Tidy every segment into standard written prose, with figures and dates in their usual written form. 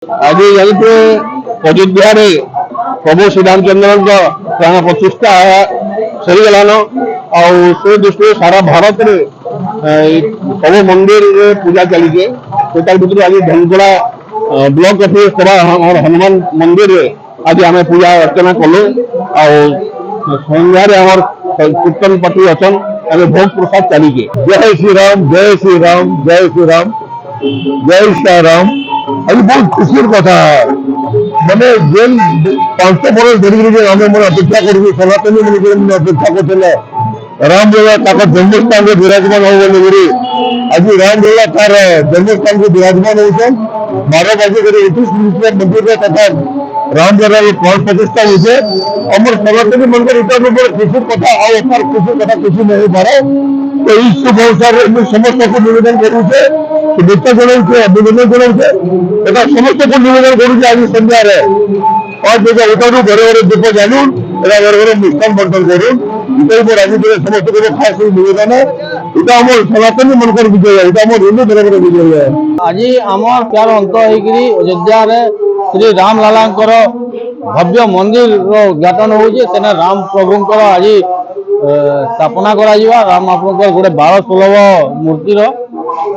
आज ଜାଣିଥିବେ ଅଯୋଧ୍ୟାରେ ପ୍ରଭୁ ଶ୍ରୀରାମଚନ୍ଦ୍ରଙ୍କ ପ୍ରାଣ ପ୍ରତିଷ୍ଠା ସରିଗଲାନ ଆଉ ସେ ଦୃଷ୍ଟିରୁ ସାରା ଭାରତରେ ସବୁ ମନ୍ଦିରରେ ପୂଜା ଚାଲିଛେ। ସେତାର ଭିତରୁ ଆଜି ଢେଙ୍କାନାଳ ବ୍ଲକ ଅଫିସ ଥିବା ଆମର ହନୁମାନ ମନ୍ଦିରରେ ଆଜି ଆମେ ପୂଜା ଅର୍ଚ୍ଚନା କଲୁ ଆଉ ସନ୍ଧ୍ୟାରେ ଆମର କୀର୍ତ୍ତନ ପାର୍ଟି ଅଛନ୍ ଆମେ ଭୋଗ ପ୍ରସାଦ ଚାଲିଛେ। ଜୟ ଶ୍ରୀରାମ ଜୟ ଶ୍ରୀରାମ ଜୟ ଶ୍ରୀରାମ ଜୟ ଶ୍ରୀରାମ। अभी बहुत खुशी कथा मैंने जेल 500 बरस धरिकी आम मैंने अपेक्षा करूँ सनातनी मैंने अपेक्षा करते रामलीला ताक जन्मस्थान को विराजमान हो आज रामलीला तार जन्मस्थान को विराजमान होचन 12 बजे 21 मिनट मंदिर तथा रामलीला प्राण प्रतिष्ठा होते अमर सनातनी मंदिर इतना बड़े खुशी कथा आर खुशी कथा खुशी नहीं पारे तो इस शुभ अवसर में समस्त को निवेदन करूचे शुभेच्छा जनाऊे अभिनंदन जनाऊे एटा समस्त को निवेदन करूचे आज संध्यार और जगह उठाणु घरे घरे दीप जालून एटा घरे घरे मिष्टान बंटन करूँ इतर आज समस्त को खास निवेदन এটা আমার সনাতনী মনকর বিজয় এটা আমার হিন্দু ধর্মের বিজয় আজি আমার প্যার অন্ত হইকি অযোধ্যার শ্রী রাম লালাঙ্কর ভব্য মন্দির উদ্ঘাটন হচ্ছে সেনে রাম প্রভুঙ্কর আজি স্থাপনা করা রাম মহাপ্রভুঙ্কর গোটে 12-16 মূর্তির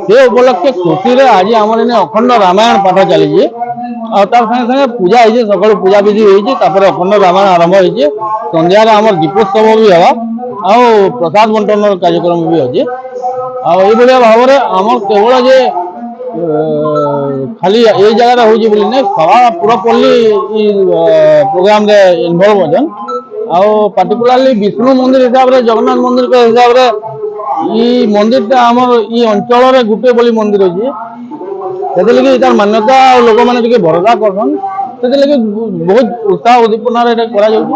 সে উপলক্ষে খুশিরে আজি আমার এনে অখণ্ড রামায়ণ পাঠ চালিছে আর তার সঙ্গে সঙ্গে পূজা হয়েছে সকাল পূজা বিধি হয়েছে তারপরে অখণ্ড রামায়ণ আরম্ভ হয়েছে সন্ধ্যারে আমার দীপোৎসব বি হওয়া ଆଉ ପ୍ରସାଦ ବଣ୍ଟନର କାର୍ଯ୍ୟକ୍ରମ ବି ଅଛି ଆଉ ଏଇଭଳିଆ ଭାବରେ ଆମର କେବଳ ଯେ ଖାଲି ଏଇ ଜାଗାରେ ହଉଛି ବୋଲି ନାଇଁ ସାରା ପୁରା ପଲ୍ଲୀ ପ୍ରୋଗ୍ରାମରେ ଇନଭଲ୍ଭ ଅଛନ୍ ଆଉ ପାର୍ଟିକୁଲାରଲି ବିଷ୍ଣୁ ମନ୍ଦିର ହିସାବରେ ଜଗନ୍ନାଥ ମନ୍ଦିର ହିସାବରେ ଇ ମନ୍ଦିରଟା ଆମର ଇ ଅଞ୍ଚଳରେ ଗୋଟେ ବୋଲି ମନ୍ଦିର ଅଛି ସେଥିଲାଗି ତାର ମାନ୍ୟତା ଆଉ ଲୋକମାନେ ଟିକେ ଭରସା କରସନ୍ ସେଥିଲାଗି ବହୁତ ଉତ୍ସାହ ଉଦ୍ଦୀପନାରେ ଏଇଟା କରାଯାଉଛି।